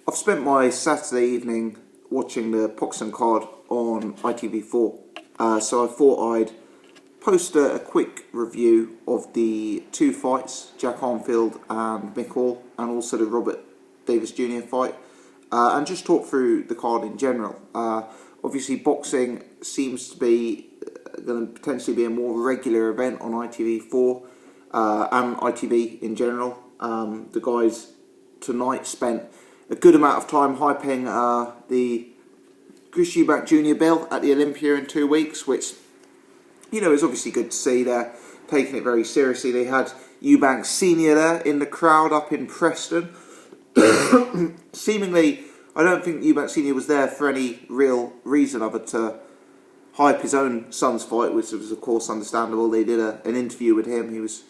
I've spent my Saturday evening watching the boxing card on ITV4, so I thought I'd post a quick review of the two fights, Jack Arnfield and Mick, and also the Davies Jr. fight, and just talk through the card in general. Obviously, boxing seems to be going to potentially be a more regular event on ITV4 and ITV in general. The guys tonight spent a good amount of time hyping the Chris Eubank Jr. belt at the Olympia in 2 weeks, which, you know, is obviously good to see. They're taking it very seriously. They had Eubank Sr. there in the crowd up in Preston. Seemingly, I don't think Eubank Sr. was there for any real reason other to hype his own son's fight, which was of course understandable. They did an interview with him. He was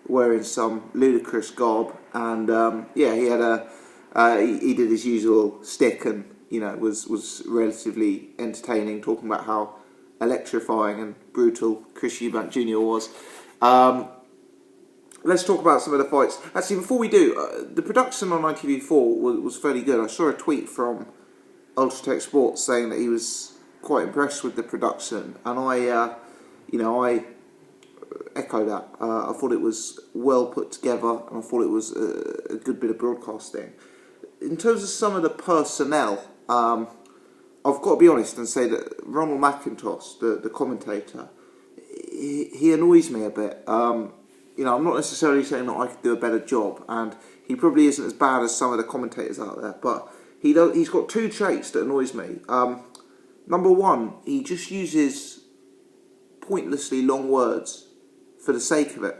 wearing some ludicrous garb, and yeah, he had he did his usual stick, and you know, was relatively entertaining, talking about how electrifying and brutal Chris Eubank Jr. was. Let's talk about some of the fights. Actually, before we do, the production on ITV4 was fairly good. I saw a tweet from Ultratech Sports saying that he was quite impressed with the production, and I echo that. I thought it was well put together, and I thought it was a good bit of broadcasting. In terms of some of the personnel, I've got to be honest and say that Ronald McIntosh, the commentator, he annoys me a bit. You know, I'm not necessarily saying that I could do a better job, and he probably isn't as bad as some of the commentators out there, but he's got two traits that annoys me. Number one, he just uses pointlessly long words for the sake of it.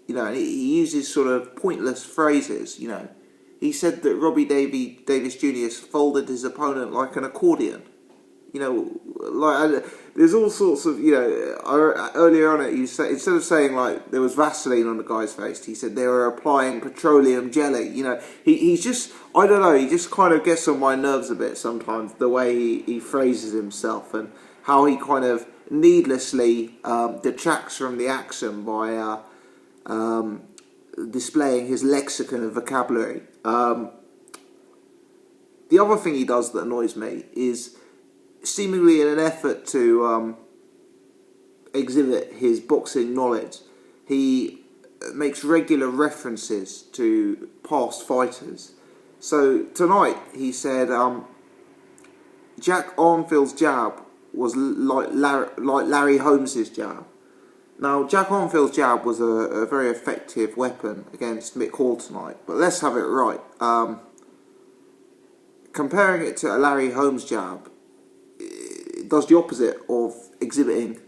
You know, and he uses sort of pointless phrases, you know. He said that Robbie Davies Jr. folded his opponent like an accordion. You know, like there's all sorts of, you know. Earlier on, instead of saying like there was Vaseline on the guy's face, he said they were applying petroleum jelly. You know, he's just, I don't know, he just kind of gets on my nerves a bit sometimes, the way he phrases himself and how he kind of needlessly detracts from the action by displaying his lexicon of vocabulary. The other thing he does that annoys me is, seemingly in an effort to exhibit his boxing knowledge, he makes regular references to past fighters. So tonight he said Jack Arnfield's jab was like Larry Holmes's jab. Now, Jack Arnfield's jab was a very effective weapon against Mick tonight, but let's have it right. Comparing it to a Larry Holmes jab, it does the opposite of exhibiting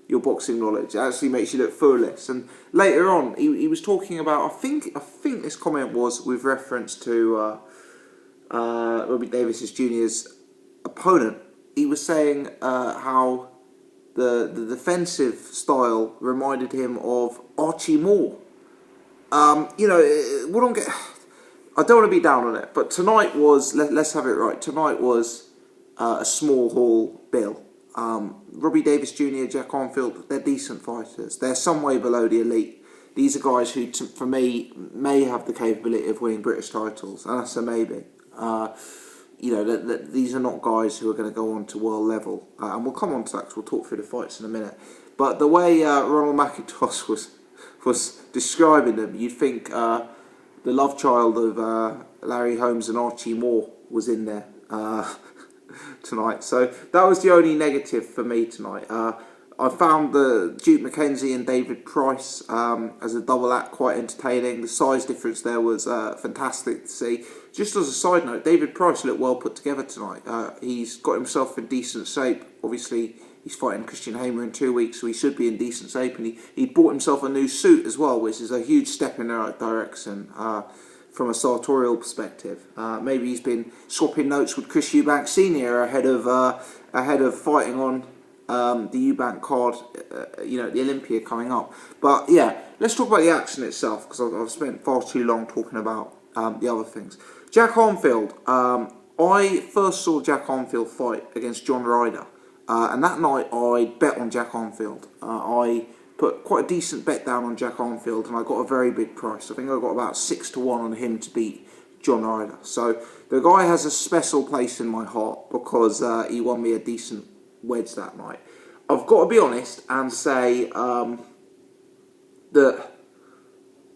your boxing knowledge. It actually makes you look foolish. And later on, he was talking about, I think this comment was with reference to Robbie Davies Jr.'s opponent. He was saying how the defensive style reminded him of Archie Moore. You know, I don't want to be down on it, but tonight was, let's have it right, tonight was a small hall bill. Robbie Davies Jr., Jack Arnfield, they're decent fighters. They're some way below the elite. These are guys who, for me, may have the capability of winning British titles, and that's a maybe. You know, these are not guys who are going to go on to world level. And we'll come on to that because we'll talk through the fights in a minute. But the way Ronald McIntosh was describing them, you'd think the love child of Larry Holmes and Archie Moore was in there tonight. So that was the only negative for me tonight. I found the Duke McKenzie and David Price as a double act quite entertaining. The size difference there was fantastic to see. Just as a side note, David Price looked well put together tonight. He's got himself in decent shape. Obviously, he's fighting Christian Hamer in 2 weeks, so he should be in decent shape. And he bought himself a new suit as well, which is a huge step in the right direction from a sartorial perspective. Maybe he's been swapping notes with Chris Eubank Sr. ahead of fighting on the Eubank card, you know, the Olympia coming up. But yeah, let's talk about the action itself, because I've spent far too long talking about the other things. Jack Arnfield. I first saw Jack Arnfield fight against John Ryder, and that night I bet on Jack Arnfield. I put quite a decent bet down on Jack Arnfield, and I got a very big price. I think I got about 6-1 on him to beat John Ryder. So the guy has a special place in my heart because he won me a decent wedge that night. I've got to be honest and say that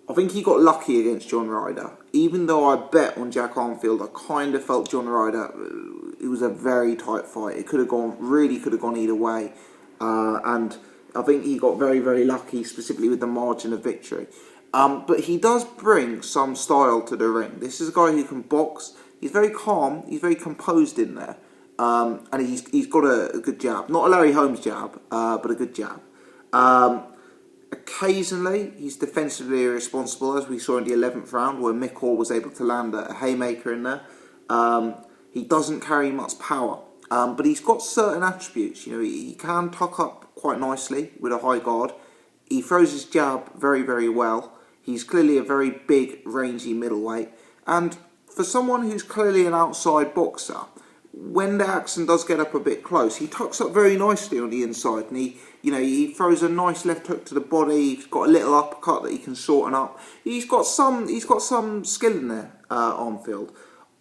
I think he got lucky against John Ryder. Even though I bet on Jack Arnfield, I kind of felt John Ryder, it was a very tight fight. It could have gone either way. And I think he got very, very lucky, specifically with the margin of victory. But he does bring some style to the ring. This is a guy who can box. He's very calm. He's very composed in there. And he's got a good jab. Not a Larry Holmes jab, but a good jab. Occasionally, he's defensively irresponsible, as we saw in the 11th round, where Mick was able to land a haymaker in there. He doesn't carry much power, but he's got certain attributes. You know, he can tuck up quite nicely with a high guard. He throws his jab very, very well. He's clearly a very big, rangy middleweight. And for someone who's clearly an outside boxer, when the action does get up a bit close, he tucks up very nicely on the inside, and he throws a nice left hook to the body. He's got a little uppercut that he can shorten up. He's got some skill in there, Arnfield.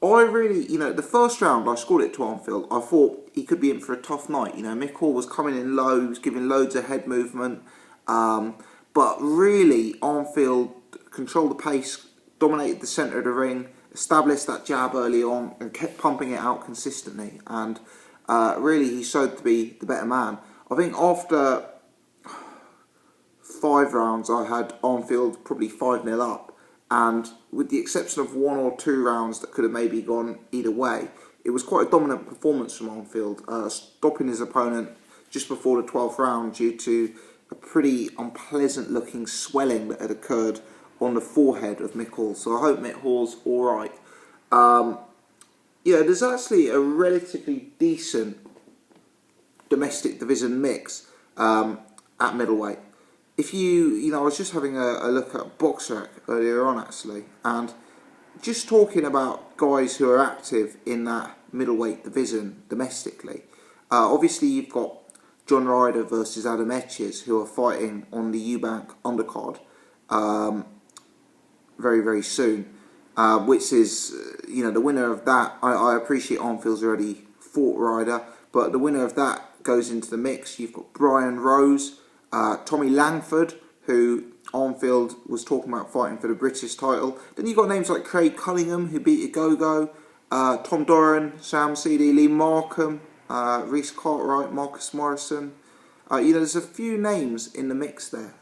I really, the first round I scored it to Arnfield. I thought he could be in for a tough night. Mick was coming in low, he was giving loads of head movement, but really Arnfield controlled the pace, dominated the centre of the ring, established that jab early on and kept pumping it out consistently, and really he showed to be the better man. I think after 5 rounds I had Arnfield probably 5-0 up, and with the exception of 1 or 2 rounds that could have maybe gone either way, it was quite a dominant performance from Arnfield, stopping his opponent just before the 12th round due to a pretty unpleasant looking swelling that had occurred on the forehead of Mick. So I hope Mick alright. There's actually a relatively decent domestic division mix at middleweight. If I was just having a look at BoxRec earlier on actually, and just talking about guys who are active in that middleweight division domestically. Obviously you've got John Ryder versus Adam Etches, who are fighting on the Eubank undercard very, very soon, which is, the winner of that. I appreciate Arnfield's already fought Ryder, but the winner of that goes into the mix. You've got Brian Rose, Tommy Langford, who Arnfield was talking about fighting for the British title. Then you've got names like Craig Cunningham, who beat Igogo, Tom Doran, Sam Seedy, Lee Markham, Reece Cartwright, Marcus Morrison. There's a few names in the mix there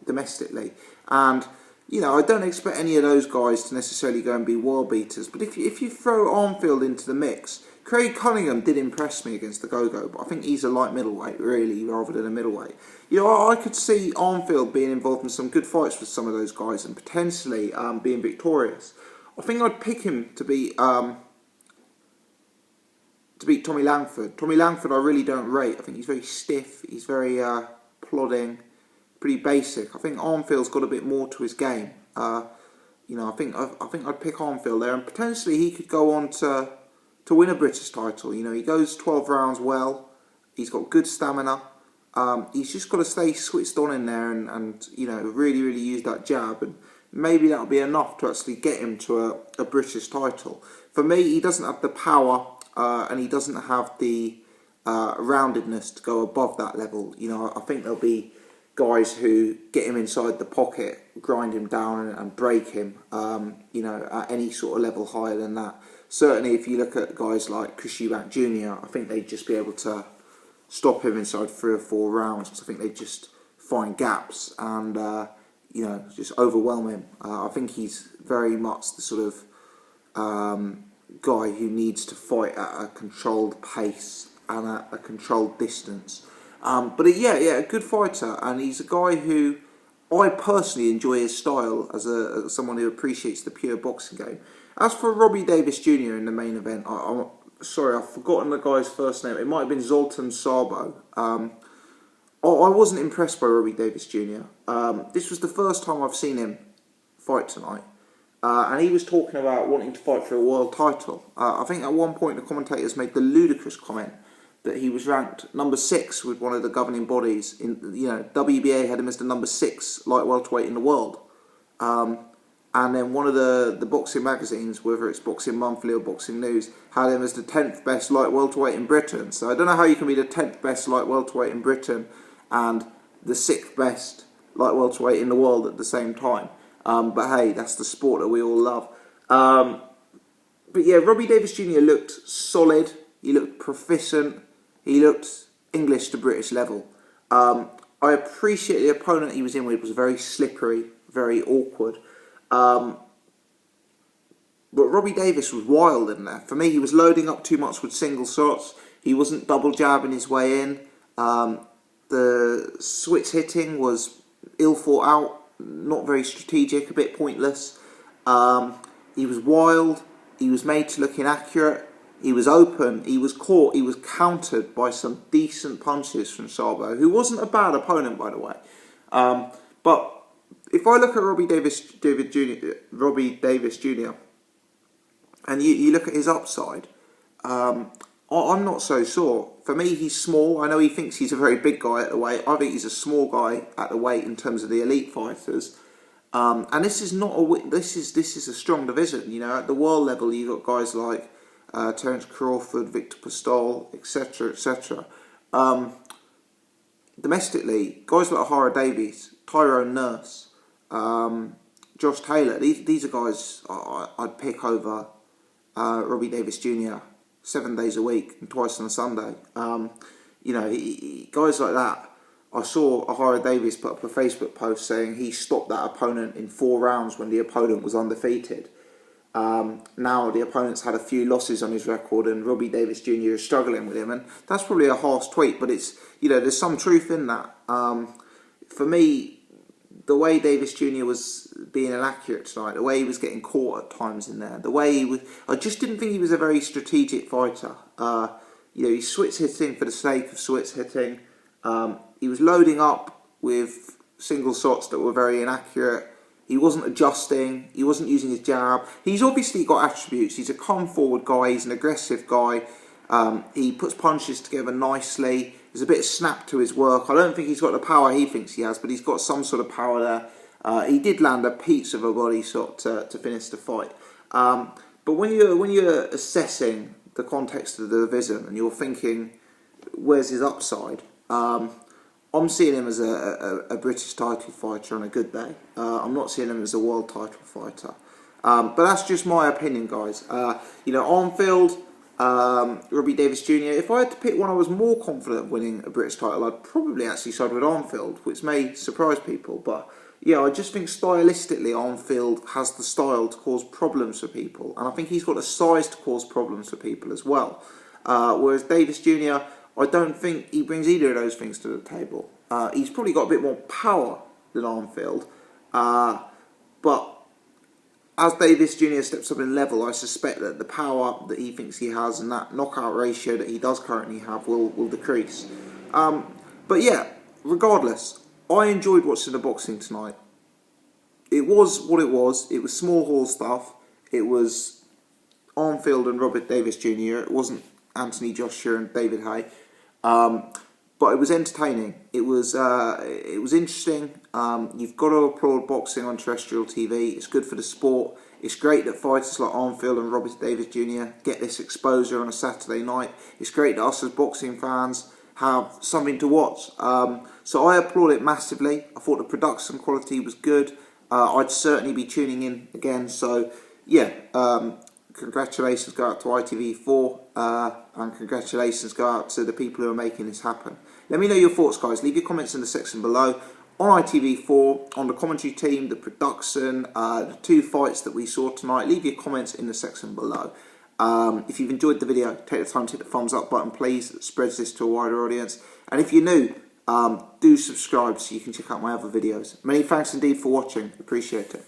domestically, and I don't expect any of those guys to necessarily go and be world beaters. But if you throw Arnfield into the mix, Craig Cunningham did impress me against the Go-Go, but I think he's a light middleweight really, rather than a middleweight. I could see Arnfield being involved in some good fights with some of those guys and potentially being victorious. I think I'd pick him to beat Tommy Langford. Tommy Langford I really don't rate. I think he's very stiff, he's very plodding, pretty basic. I think Arnfield's got a bit more to his game. I think I'd pick Arnfield there, and potentially he could go on to win a British title. He goes 12 rounds well. He's got good stamina. He's just got to stay switched on in there and really, really use that jab, and maybe that'll be enough to actually get him to a British title. For me, he doesn't have the power and he doesn't have the roundedness to go above that level. I think there'll be guys who get him inside the pocket, grind him down and break him, at any sort of level higher than that. Certainly if you look at guys like Chris Eubank Jr., I think they'd just be able to stop him inside 3 or 4 rounds, because I think they'd just find gaps and, just overwhelm him. I think he's very much the sort of guy who needs to fight at a controlled pace and at a controlled distance. But a good fighter, and he's a guy who I personally enjoy his style as someone who appreciates the pure boxing game. As for Robbie Davies Jr. in the main event, I'm sorry, I've forgotten the guy's first name. It might have been Zoltan Szabo. I wasn't impressed by Robbie Davies Jr. This was the first time I've seen him fight tonight. And he was talking about wanting to fight for a world title. I think at one point the commentators made the ludicrous comment that he was ranked number 6 with one of the governing bodies. WBA had him as the number 6 light welterweight in the world. and then one of the boxing magazines, whether it's Boxing Monthly or Boxing News, had him as the 10th best light welterweight in Britain. So I don't know how you can be the 10th best light welterweight in Britain and the 6th best light welterweight in the world at the same time. But hey, that's the sport that we all love. But yeah, Robbie Davies Jr. looked solid. He looked proficient. He looked English to British level. I appreciate the opponent he was in with was very slippery, very awkward. But Robbie Davies was wild in there. For me, he was loading up too much with single shots. He wasn't double jabbing his way in. The switch hitting was ill thought out, not very strategic, a bit pointless. He was wild. He was made to look inaccurate. He was open. He was caught. He was countered by some decent punches from Szabo, who wasn't a bad opponent, by the way. But if I look at Robbie Davies Jr., and you look at his upside, I'm not so sure. For me, he's small. I know he thinks he's a very big guy at the weight. I think he's a small guy at the weight in terms of the elite fighters. And this is not this is a strong division. You know, at the world level, you've got guys like Terence Crawford, Victor Postol, etc., etc. Domestically, guys like Hara Davies, Tyrone Nurse, Josh Taylor. These are guys I'd pick over Robbie Davies Jr. 7 days a week and twice on a Sunday. You know, guys like that. I saw Hara Davies put up a Facebook post saying he stopped that opponent in 4 rounds when the opponent was undefeated. Now the opponent's had a few losses on his record and Robbie Davies Jr. is struggling with him, and that's probably a harsh tweet, but it's, you know, there's some truth in that. For me, the way Davies Jr. was being inaccurate tonight, the way he was getting caught at times in there, the way he was, I just didn't think he was a very strategic fighter. You know, he switch hitting for the sake of switch hitting. He was loading up with single shots that were very inaccurate. He wasn't adjusting. He wasn't using his jab. He's obviously got attributes. He's a come-forward guy. He's an aggressive guy. He puts punches together nicely. There's a bit of snap to his work. I don't think he's got the power he thinks he has, but he's got some sort of power there. He did land a piece of a body shot to finish the fight. But when you're assessing the context of the division and you're thinking, where's his upside? I'm seeing him as a British title fighter on a good day. I'm not seeing him as a world title fighter. But that's just my opinion, guys. You know, Arnfield, Robbie Davies Jr. If I had to pick one I was more confident of winning a British title, I'd probably actually side with Arnfield, which may surprise people. But yeah, I just think stylistically Arnfield has the style to cause problems for people. And I think he's got the size to cause problems for people as well. Whereas Davies Jr., I don't think he brings either of those things to the table. He's probably got a bit more power than Arnfield. But as Davies Jr. steps up in level, I suspect that the power that he thinks he has and that knockout ratio that he does currently have will decrease. But yeah, regardless, I enjoyed watching the boxing tonight. It was what it was. It was small hall stuff. It was Arnfield and Robert Davies Jr. It wasn't Anthony Joshua and David Hay. But it was entertaining. It was interesting. You've got to applaud boxing on terrestrial TV. It's good for the sport. It's great that fighters like Arnfield and Robert Davies Jr. get this exposure on a Saturday night. It's great that us as boxing fans have something to watch. So I applaud it massively. I thought the production quality was good. I'd certainly be tuning in again. So yeah, congratulations go out to ITV4 and congratulations go out to the people who are making this happen. Let me know your thoughts, guys. Leave your comments in the section below. On ITV4, on the commentary team, the production, the 2 fights that we saw tonight, leave your comments in the section below. If you've enjoyed the video, take the time to hit the thumbs up button, please. It spreads this to a wider audience. And if you're new, do subscribe so you can check out my other videos. Many thanks indeed for watching. Appreciate it.